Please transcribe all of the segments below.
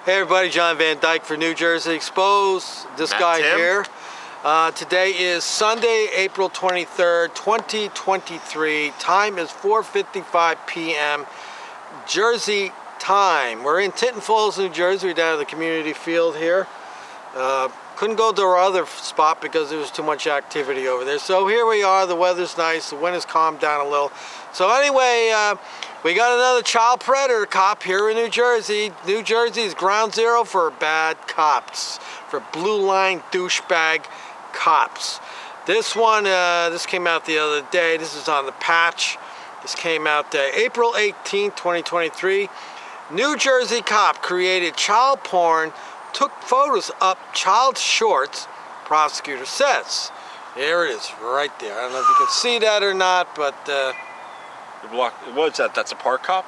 Hey everybody, John Van Dyke for New Jersey Exposed. This Matt guy Tim. here. Today is Sunday, April 23rd, 2023. Time is 4:55 p.m. Jersey time. We're in Tinton Falls, New Jersey. We're down at the community field here. Couldn't go to our other spot because there was too much activity over there. So here we are. The weather's nice. The wind has calmed down a little. So anyway, we got another child predator cop here in New Jersey. New Jersey is ground zero for bad cops, for blue line douchebag cops. This one, this came out the other day. This is on the patch. This came out April 18th, 2023. New Jersey cop created child porn, took photos up child shorts, prosecutor says. There it is, right there. I don't know if you can see that or not, but... What's that? That's a park cop?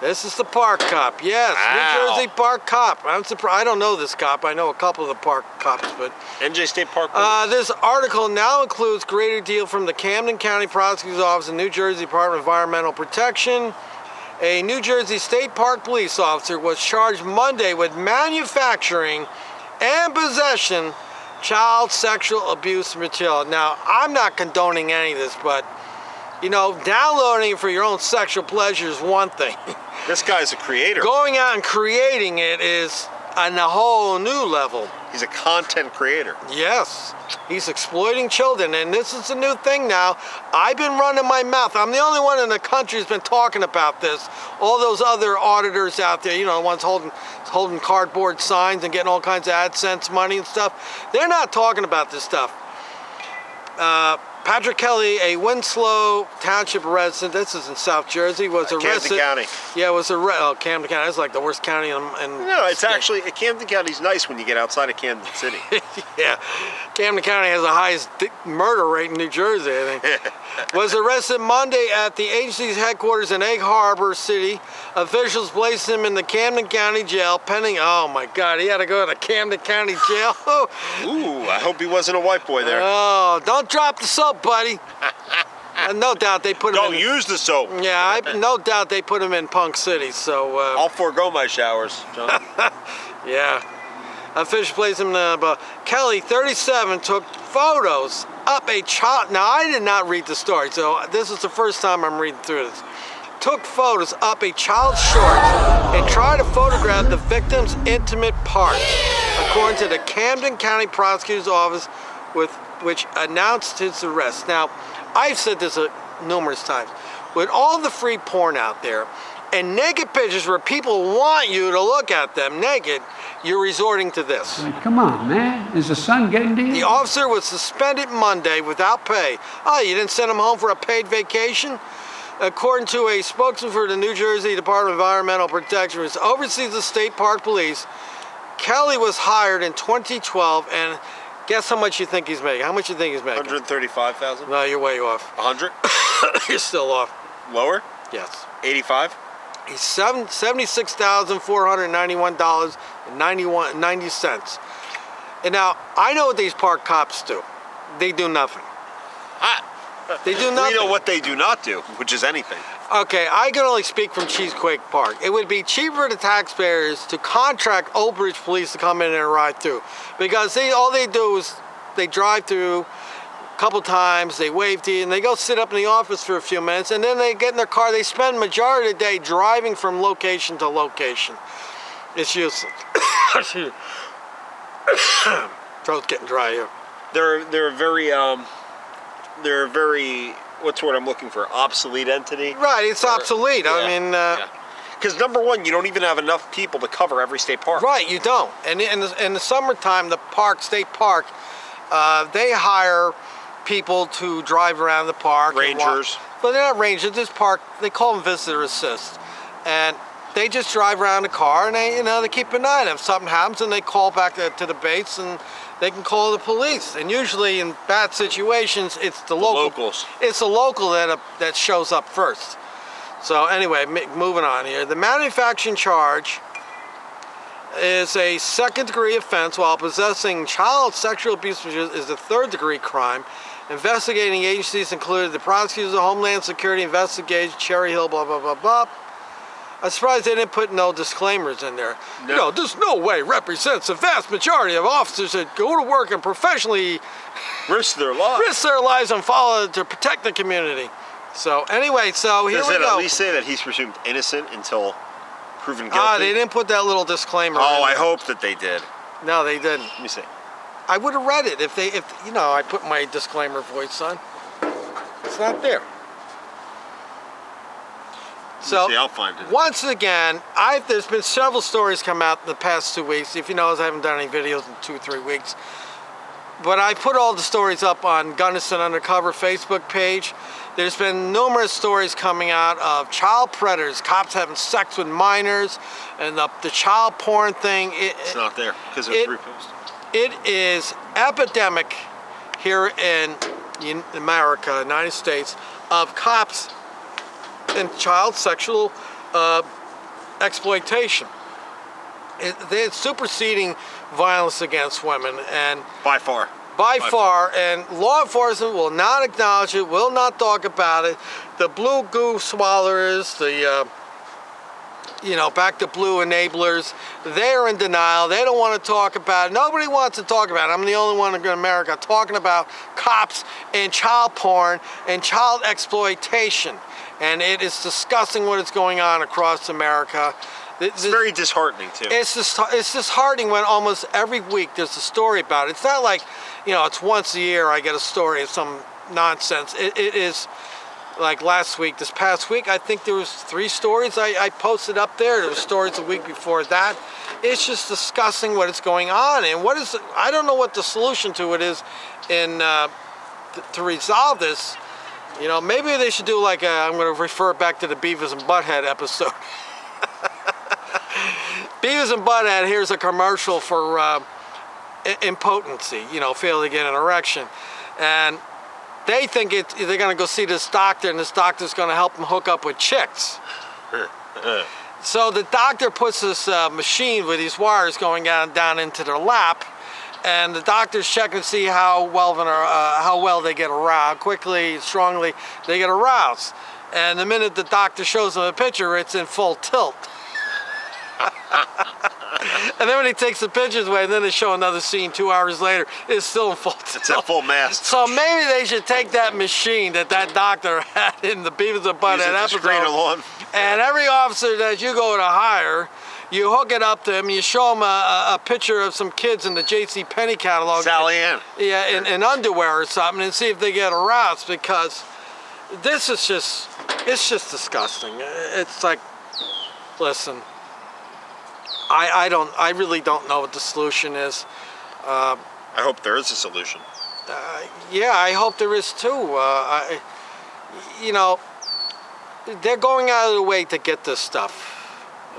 This is the park cop, yes. Wow. New Jersey park cop. I'm surprised. I don't know this cop. I know a couple of the park cops, but... NJ State Park Police. This article now includes greater deal from the Camden County Prosecutor's Office and New Jersey Department of Environmental Protection. A New Jersey State Park police officer was charged Monday with manufacturing and possession child sexual abuse material. Now, I'm not condoning any of this, but, you know, downloading it for your own sexual pleasure is one thing. This guy's a creator. Going out and creating it is on a whole new level. He's a content creator. Yes, he's exploiting children, and this is a new thing now. I've been running my mouth. I'm the only one in the country who's been talking about this. All those other auditors out there, you know, the ones holding cardboard signs and getting all kinds of AdSense money and stuff, they're not talking about this stuff. Patrick Kelly, a Winslow Township resident, this is in South Jersey, was arrested. Camden County. Yeah, was arrested. Oh, Camden County. That's like the worst county in No, it's actually, Camden County's nice when you get outside of Camden City. Yeah, Camden County has the highest murder rate in New Jersey, I think. Was arrested Monday at the agency's headquarters in Egg Harbor City. Officials placed him in the Camden County Jail pending, oh my God, he had to go to Camden County Jail. Ooh, I hope he wasn't a white boy there. Oh, don't drop the soap, buddy. No doubt they put him Don't use the soap. Yeah, no doubt they put him in Punk City, so... I'll forego my showers, John. Yeah. Official placed him in Kelly, 37, took photos up a child... Now, I did not read the story, so this is the first time I'm reading through this. Took photos up a child's shorts and tried to photograph the victim's intimate parts, according to the Camden County Prosecutor's Office, which announced his arrest. Now, I've said this numerous times. With all the free porn out there and naked pictures where people want you to look at them naked, you're resorting to this. Like, come on, man. Is the sun getting to you? The officer was suspended Monday without pay. Oh, you didn't send him home for a paid vacation? According to a spokesman for the New Jersey Department of Environmental Protection, which oversees the State Park Police, Kelly was hired in 2012, and guess how much you think he's making? How much you think he's making? $135,000? No, you're way off. 100? You're still off. Lower? Yes. 85? He's $76,491.90. And now, I know what these park cops do. They do nothing. They do nothing. We know what they do not do, which is anything. Okay, I can only speak from Cheesequake Park. It would be cheaper for the taxpayers to contract Old Bridge Police to come in and ride through. Because all they do is they drive through a couple times, they wave to you, and they go sit up in the office for a few minutes, and then they get in their car. They spend the majority of the day driving from location to location. It's useless. Throat's getting dry here. They're very, what's the word I'm looking for? Obsolete entity. Right, it's obsolete. Yeah, I mean, because number one, you don't even have enough people to cover every state park. right, you don't. And in the summertime, the state park, they hire people to drive around the park. Rangers. But they're not rangers. This park, they call them visitor assist, and they just drive around the car and they keep an eye on them. If something happens, and they call back to the base and they can call the police. And usually in bad situations, it's the locals. It's the local that shows up first. So anyway, moving on here. The manufacturing charge is a second-degree offense, while possessing child sexual abuse is a third-degree crime. Investigating agencies included the prosecutors of Homeland Security Investigation, Cherry Hill, blah, blah, blah, blah. I'm surprised they didn't put no disclaimers in there. No. You know, this no way represents the vast majority of officers that go to work and professionally Risk their lives. and follow to protect the community. So anyway, so here Does we it go. at least say that he's presumed innocent until proven guilty? They didn't put that little disclaimer. Oh, in I there. hope that they did. No, they didn't. Let me see. I would have read it if you know, I put my disclaimer voice on. It's not there. So See, I'll find it. once again, there's been several stories come out in the past 2 weeks. If you notice, I haven't done any videos in 2 or 3 weeks. But I put all the stories up on Gunnison Undercover Facebook page. There's been numerous stories coming out of child predators, cops having sex with minors, and the child porn thing. It's not there because it was reposted. It is epidemic here in America, United States, of cops and child sexual exploitation. They're superseding violence against women, and By far. by far, and law enforcement will not acknowledge it, will not talk about it. The blue goo swallowers, the back to blue enablers, they're in denial. They don't want to talk about it. Nobody wants to talk about it. I'm the only one in America talking about cops and child porn and child exploitation. And it is disgusting what is going on across America. It's very disheartening, too. It's disheartening when almost every week there's a story about it. It's not like, it's once a year I get a story of some nonsense. It is like this past week, I think there was 3 stories I posted up there. There were stories the week before that. It's just disgusting what is going on. And I don't know what the solution to it is to resolve this. Maybe they should do I'm going to refer back to the Beavis and Butthead episode. Beavis and Butthead, here's a commercial for impotency, fail to get an erection. And they think they're going to go see this doctor, and this doctor's going to help them hook up with chicks. So the doctor puts this machine with these wires going down into their lap, and the doctor's checking to see how well they get aroused, how quickly, strongly they get aroused. And the minute the doctor shows them a picture, it's in full tilt. And then when he takes the pictures away, and then they show another scene 2 hours later, it's still in full tilt. It's at full mast. So maybe they should take that machine that doctor had in the Beavis and Butthead episode, and every officer that you go to hire, you hook it up to him, you show him a picture of some kids in the J.C. Penney catalog. Sally Ann. Yeah, in underwear or something, and see if they get aroused, because this is it's just disgusting. It's like, listen, I really don't know what the solution is. I hope there is a solution. Yeah, I hope there is too. They're going out of their way to get this stuff.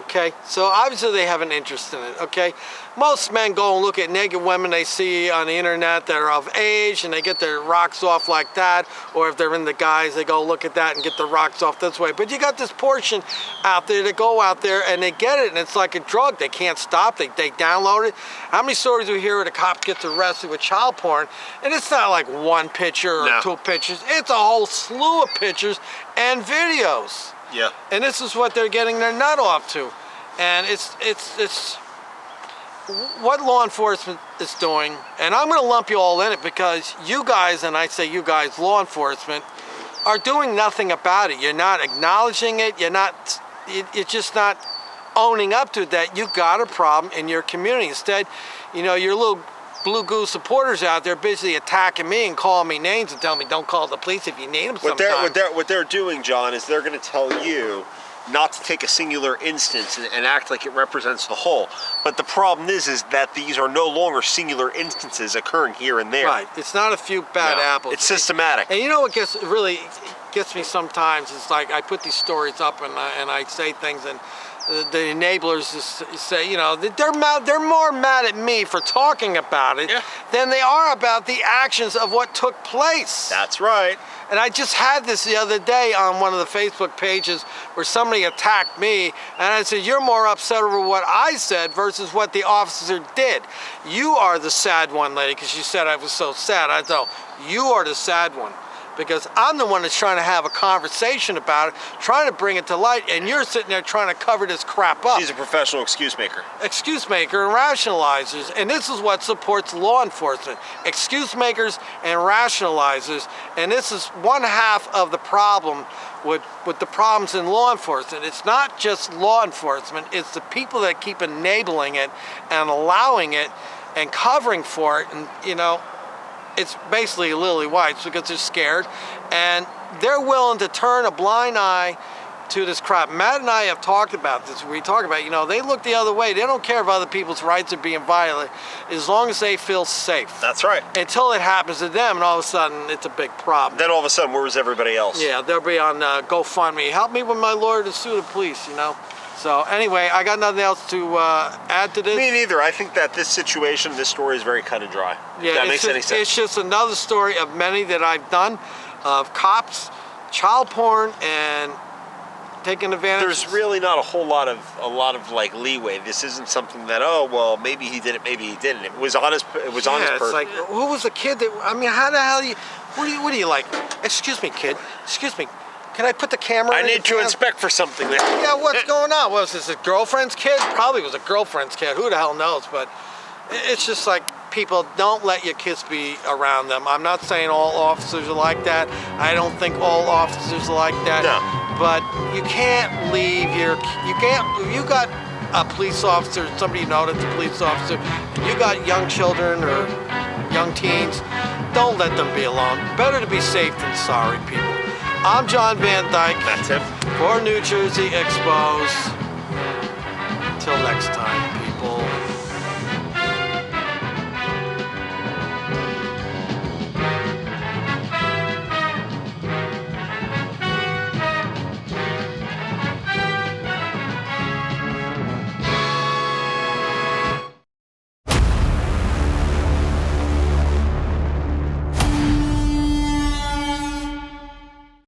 Okay, so obviously they have an interest in it. Okay, most men go and look at naked women they see on the internet that are of age, and they get their rocks off like that. Or if they're into guys, they go look at that and get their rocks off this way. But you got this portion out there that go out there and they get it, and it's like a drug. They can't stop. They download it. How many stories do we hear where the cop gets arrested with child porn, and it's not like 1 picture or 2 pictures. It's a whole slew of pictures and videos. Yeah. And this is what they're getting their nut off to. And it's what law enforcement is doing, and I'm going to lump you all in it, because you guys, and I say you guys, law enforcement, are doing nothing about it. You're not acknowledging it. You're just not owning up to it, that you got a problem in your community. Instead, your little blue goo supporters out there busy attacking me and calling me names and telling me don't call the police if you need them sometime. What they're doing, John, is they're going to tell you not to take a singular instance and act like it represents the whole. But the problem is that these are no longer singular instances occurring here and there. Right. It's not a few bad apples. It's systematic. And you know what really gets me sometimes? It's like I put these stories up and I say things, and the enablers just say, they're more mad at me for talking about it than they are about the actions of what took place. That's right. And I just had this the other day on one of the Facebook pages where somebody attacked me, and I said, you're more upset over what I said versus what the officer did. You are the sad one, lady, because you said I was so sad. I thought, you are the sad one. because I'm the one that's trying to have a conversation about it, trying to bring it to light, and you're sitting there trying to cover this crap up. She's a professional excuse maker. Excuse maker and rationalizers, and this is what supports law enforcement. Excuse makers and rationalizers, and this is one half of the problem with the problems in law enforcement. It's not just law enforcement, it's the people that keep enabling it and allowing it and covering for it, and you know, it's basically lily whites because they're scared and they're willing to turn a blind eye to this crap. Matt and I have talked about this. We talk about, you know, they look the other way. They don't care if other people's rights are being violated as long as they feel safe. That's right. Until it happens to them, and all of a sudden it's a big problem. Then all of a sudden, where was everybody else? Yeah, they'll be on GoFundMe. Help me with my lawyer to sue the police, you know. So anyway, I got nothing else to add to this. Me neither. I think that this situation, this story is very cut and dry. Yeah, If that makes any sense. It's just another story of many that I've done of cops, child porn, and taking advantage. There's really not a lot of like leeway. This isn't something that, oh well, maybe he did it, maybe he didn't. It was on his on his it's person. like, who was the kid that? I mean, how the hell what do you like? Excuse me, kid. Excuse me. Can I put the camera? I in need your to hand? inspect for something there. Yeah, what's going on? Was this a girlfriend's kid? Probably was a girlfriend's kid. Who the hell knows? But it's just like, people, don't let your kids be around them. I'm not saying all officers are like that. I don't think all officers are like that. No. But you can't leave you got a police officer, somebody you know that's a police officer, and you got young children or young teens, don't let them be alone. Better to be safe than sorry, people. I'm John Van Dyke. That's it. For New Jersey Expose. Till next time.